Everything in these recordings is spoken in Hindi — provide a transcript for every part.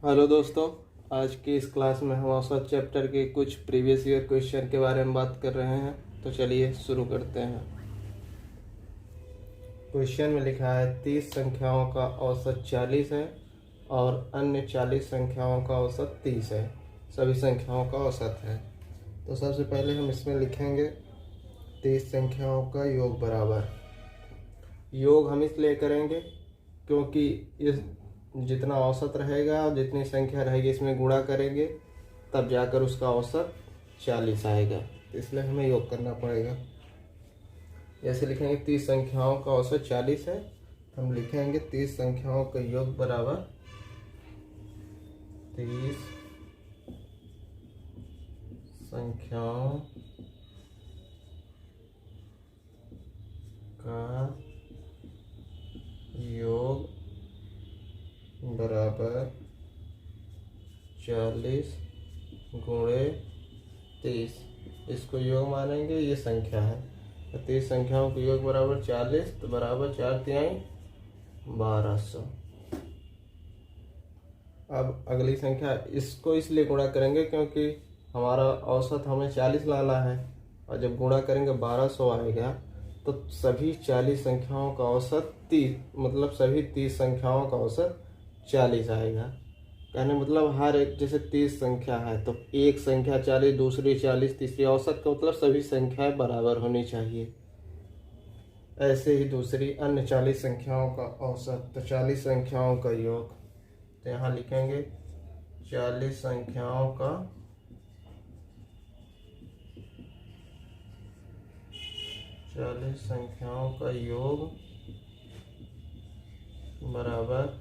हेलो दोस्तों। आज की इस क्लास में हम औसत चैप्टर के कुछ प्रीवियस ईयर क्वेश्चन के बारे में बात कर रहे हैं। तो चलिए शुरू करते हैं। क्वेश्चन में लिखा है 30 संख्याओं का औसत 40 है और अन्य 40 संख्याओं का औसत 30 है। सभी संख्याओं का औसत है। तो सबसे पहले हम इसमें लिखेंगे 30 संख्याओं का योग बराबर। योग हम इसलिए करेंगे क्योंकि इस जितना औसत रहेगा और जितनी संख्या रहेगी इसमें गुणा करेंगे तब जाकर उसका औसत 40 आएगा। तो इसलिए हमें योग करना पड़ेगा। जैसे लिखेंगे 30 संख्याओं का औसत 40 है, हम लिखेंगे 30 संख्याओं का योग बराबर 30 संख्याओं का योग बराबर 40 गुणे 30। इसको योग मानेंगे, ये संख्या है। तो 30 संख्याओं का योग बराबर 40, तो बराबर 4 तिहाई 1200। अब अगली संख्या, इसको इसलिए गुणा करेंगे क्योंकि हमारा औसत हमें 40 लाना है और जब गुणा करेंगे 1200 आएगा। तो सभी 40 संख्याओं का औसत 30, मतलब सभी 30 संख्याओं का औसत 40 आएगा। कहने मतलब हर एक, जैसे 30 संख्या है तो एक संख्या 40, दूसरी 40, तीसरी, औसत का मतलब सभी संख्याएं बराबर होनी चाहिए। ऐसे ही दूसरी अन्य 40 संख्याओं का औसत, तो 40 संख्याओं का योग। तो यहाँ लिखेंगे 40 संख्याओं का योग बराबर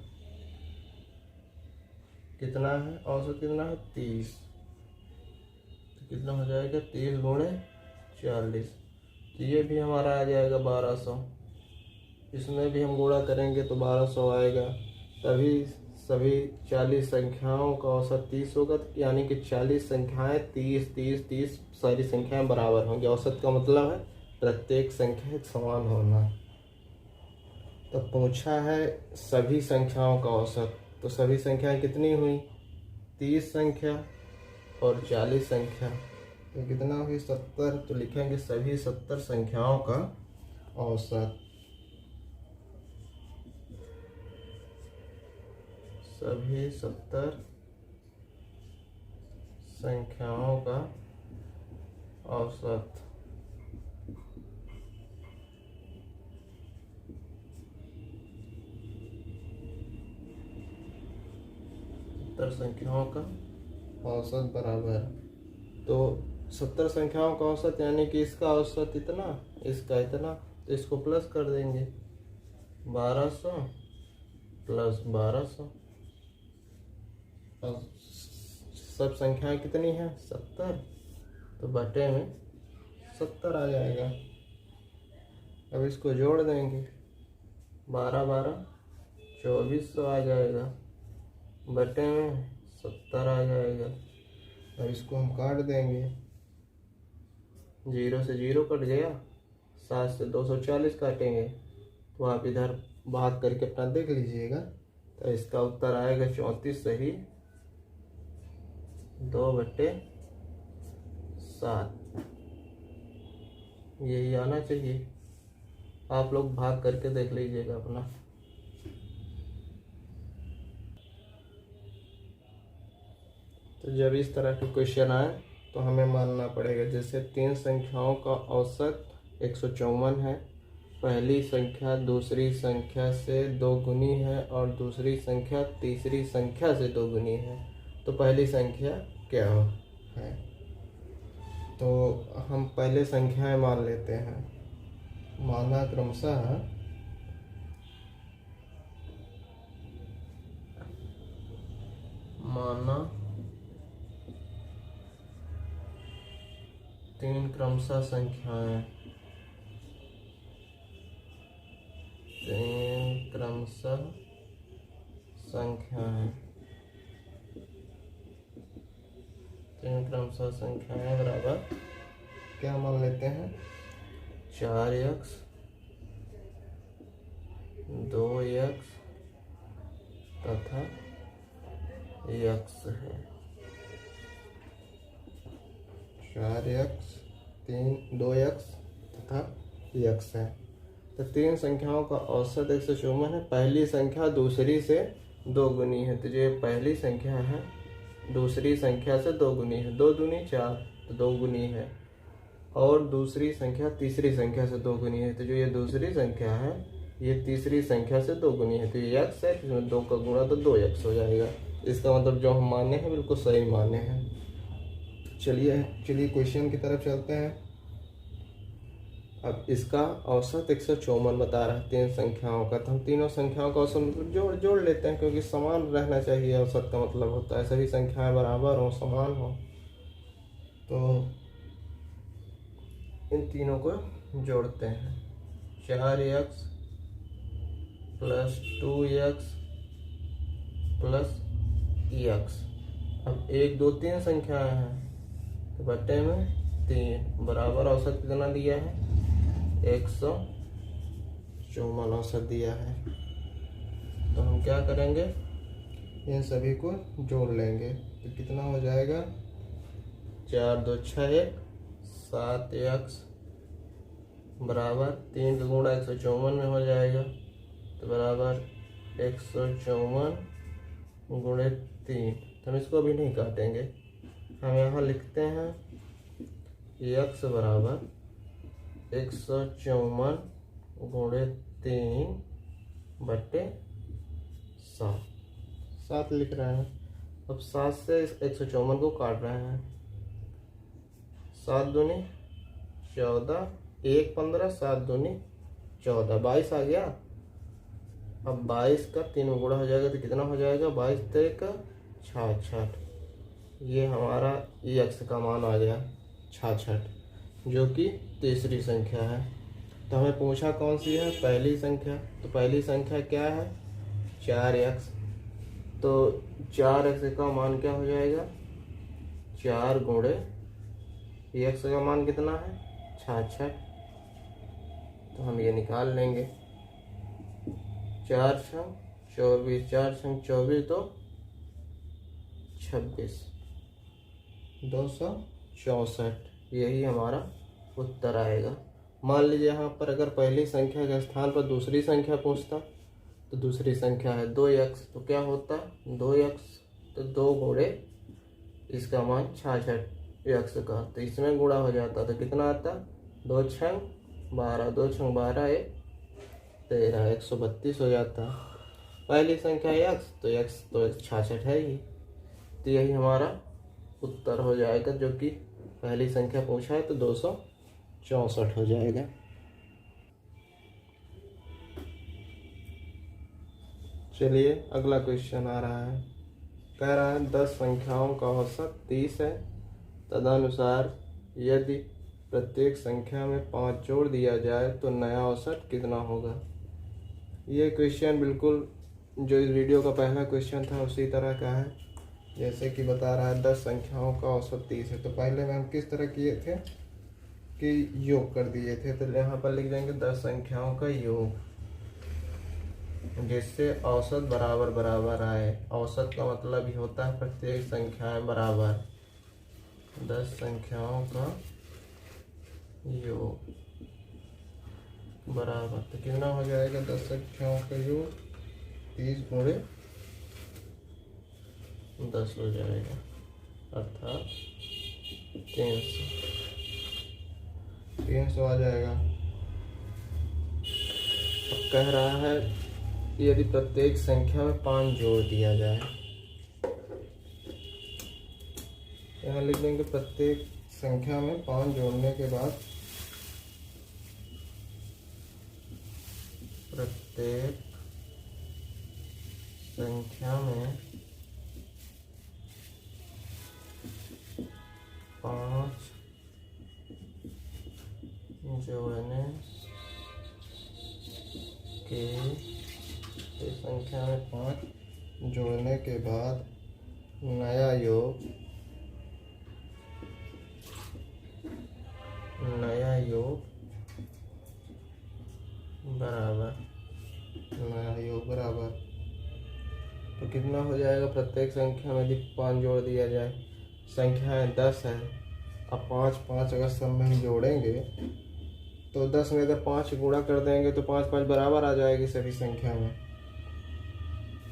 कितना है, औसत कितना है 30। तो कितना हो जाएगा 30 गुणे 40। तो ये भी हमारा आ जाएगा 1200। इसमें भी हम गुणा करेंगे तो 1200 आएगा। तभी सभी 40 संख्याओं का औसत 30 होगा, यानी कि 40 संख्याएं 30 30 30 सारी संख्याएं बराबर होंगी। औसत का मतलब है प्रत्येक संख्या एक समान होना। तो पूछा है सभी संख्याओं का औसत, तो सभी संख्याएं कितनी हुई, 30 संख्या और 40 संख्या, तो कितना हुई 70। तो लिखेंगे सभी 70 संख्याओं का औसत। सभी 70 संख्याओं का औसत। संख्याओं का औसत बराबर, तो 70 संख्याओं का औसत यानी कि इसका औसत इतना, इसका इतना, तो इसको प्लस कर देंगे 1200 प्लस 1200। और सब संख्याएं कितनी हैं 70, तो बटे में 70 आ जाएगा। अब इसको जोड़ देंगे 12 12 2400 आ जाएगा, बटे में 70 आ जाएगा। और इसको हम काट देंगे, 0 से 0 कट गया, 7 से 240 काटेंगे, तो आप इधर भाग करके अपना देख लीजिएगा। तो इसका उत्तर आएगा 34 सही 2/7। यही आना चाहिए। आप लोग भाग करके देख लीजिएगा अपना। तो जब इस तरह के क्वेश्चन आए तो हमें मानना पड़ेगा। जैसे 3 संख्याओं का औसत 154 है, पहली संख्या दूसरी संख्या से 2 गुनी है और दूसरी संख्या तीसरी संख्या से 2 गुनी है, तो पहली संख्या क्या है। तो हम पहले संख्याएं मान लेते हैं। माना क्रमशः माना 3 क्रमशः संख्याएं, 3 क्रमशः संख्याएं, 3 क्रमशः संख्याएं बराबर क्या मान लेते हैं, 4x 2x तथा यक्स है। 4x 2x तथा यक्स है। तो तीन संख्याओं का औसत 154 है। पहली संख्या दूसरी से 2 गुनी है, तो जो ये पहली संख्या है दूसरी संख्या से 2 गुनी है। 2 दूनी 4, तो 2 गुनी है। और दूसरी संख्या तीसरी संख्या से 2 गुनी है, तो जो ये दूसरी संख्या है ये तीसरी संख्या से 2 गुनी है। तो ये यक्स है, इसमें 2 का गुणा तो 2x हो जाएगा। इसका मतलब जो हम माने हैं बिल्कुल सही माने हैं। चलिए क्वेश्चन की तरफ चलते हैं। अब इसका औसत 154 बता रहा है तीन संख्याओं का, तो हम तीनों संख्याओं का औसत जोड़ लेते हैं, क्योंकि समान रहना चाहिए। औसत का मतलब होता है सभी संख्याएं बराबर हो, समान हो। तो इन तीनों को जोड़ते हैं। 4x plus 2x plus x। अब 1 2 3 संख्याएं हैं, तो बट्टे में 3 बराबर औसत कितना दिया है? 154 औसत दिया है। तो हम क्या करेंगे, इन सभी को जोड़ लेंगे। तो कितना हो जाएगा? 4 2 6 1 7x बराबर 3 का गुणा 154 में हो जाएगा, तो बराबर 154 गुणे 3। तो हम इसको अभी नहीं काटेंगे, हम यहाँ लिखते हैं x बराबर 154 गुणे 3 बट्टे 7 लिख रहे हैं। अब 7 से 154 को काट रहे हैं। 7 दूनी 14, 1 15, 7 दूनी 14, 22 आ गया। अब 22 का 3 गुणा हो जाएगा, तो कितना हो जाएगा? 22 3 66। ये हमारा x का मान आ गया 66, जो कि तीसरी संख्या है। तो हमें पूछा कौन सी है? पहली संख्या। तो पहली संख्या क्या है? 4x। तो 4x का मान क्या हो जाएगा? 4 गुणे x का मान कितना है? 66। तो हम ये निकाल लेंगे। 4 छंग 24, 4 छंग 24 तो 26, 264। यही हमारा उत्तर आएगा। मान लीजिए यहाँ पर अगर पहली संख्या के स्थान पर दूसरी संख्या पूछता, तो दूसरी संख्या है 2x, तो क्या होता? 2x, तो 2 गुणे इसका मान 66 x का, तो इसमें गुणा हो जाता, तो कितना आता? 2 छंग 12, 2 छंग 12 1 13, 132 हो जाता। पहली संख्या x, तो x तो 66 है ही। तो यही हमारा उत्तर हो जाएगा, जो कि पहली संख्या पूछा है, तो 264 हो जाएगा। चलिए अगला क्वेश्चन आ रहा है। कह रहा है 10 संख्याओं का औसत 30 है। तदनुसार यदि प्रत्येक संख्या में 5 जोड़ दिया जाए तो नया औसत कितना होगा? ये क्वेश्चन बिल्कुल जो इस वीडियो का पहला क्वेश्चन था उसी तरह का है। जैसे कि बता रहा है 10 संख्याओं का औसत 30 है, तो पहले में हम किस तरह किए थे कि योग कर दिए थे। तो यहाँ पर लिख देंगे 10 संख्याओं का योग, जिससे औसत बराबर बराबर आए। औसत का मतलब ही होता है प्रत्येक संख्याएं बराबर। 10 संख्याओं का योग बराबर, तो कितना हो जाएगा? 10 संख्याओं का योग 30 गुणे 10 हो जाएगा, अर्थात 300 आ जाएगा। अब कह रहा है यदि प्रत्येक संख्या में 5 जोड़ दिया जाए, यहाँ लिख देंगे प्रत्येक संख्या में 5 जोड़ने के बाद प्रत्येक संख्या में 5 जोड़ने के संख्या में 5 जोड़ने के बाद नया योग बराबर तो कितना हो जाएगा, प्रत्येक संख्या में यदि 5 जोड़ दिया जाए, संख्याएं 10 है, अब 5 5 अगर सब में हम जोड़ेंगे तो 10 में अगर 5 गुणा कर देंगे तो 5 5 बराबर आ जाएगी सभी संख्या में।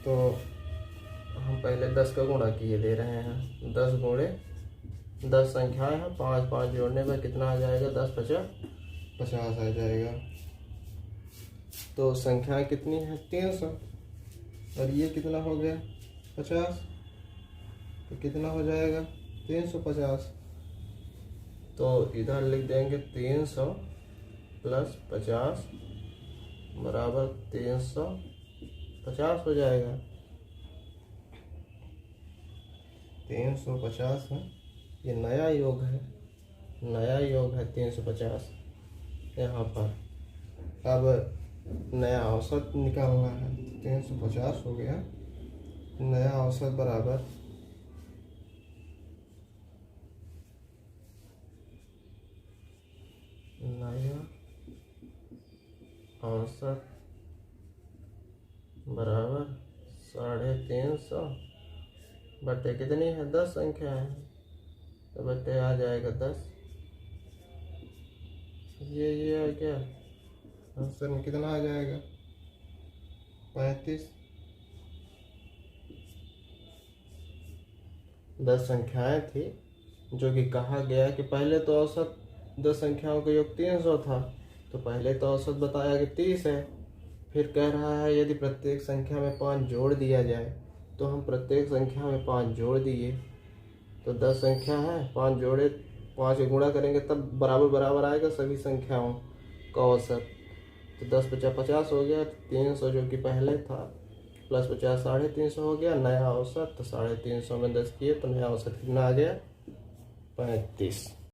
तो हम पहले 10 का गुणा किए दे रहे हैं, 10 गुणे 10 संख्याएं हैं, 5 5 जोड़ने पर कितना आ जाएगा, 10 50 50 आ जाएगा। तो संख्याएं कितनी है, 300, और ये कितना हो गया, 50, तो कितना हो जाएगा, 350। तो इधर लिख देंगे 300 प्लस 50 बराबर 350 हो जाएगा। 350 है, ये नया योग है, नया योग है 350 यहाँ पर। अब नया औसत निकालना है, 350 हो गया, नया औसत बराबर नया औसत बराबर 350 बटे कितनी है, 10 संख्या है, तो बटे आ जाएगा 10। ये आ गया, आंसर में कितना आ जाएगा, 35। 10 संख्याएं थी, जो कि कहा गया कि पहले तो औसत 10 संख्याओं का योग 300 था, तो पहले तो औसत बताया कि 30 है। फिर कह रहा है यदि प्रत्येक संख्या में 5 जोड़ दिया जाए, तो हम प्रत्येक संख्या में 5 जोड़ दिए, तो 10 संख्या है, 5 जोड़े, 5 गुणा करेंगे तब बराबर बराबर आएगा सभी संख्याओं का औसत। तो 10 50 50 हो गया, 300 जो कि पहले था प्लस 50 350 हो गया, नया औसत। तो 350 में 10 किए तो नया औसत कितना आ गया, 35।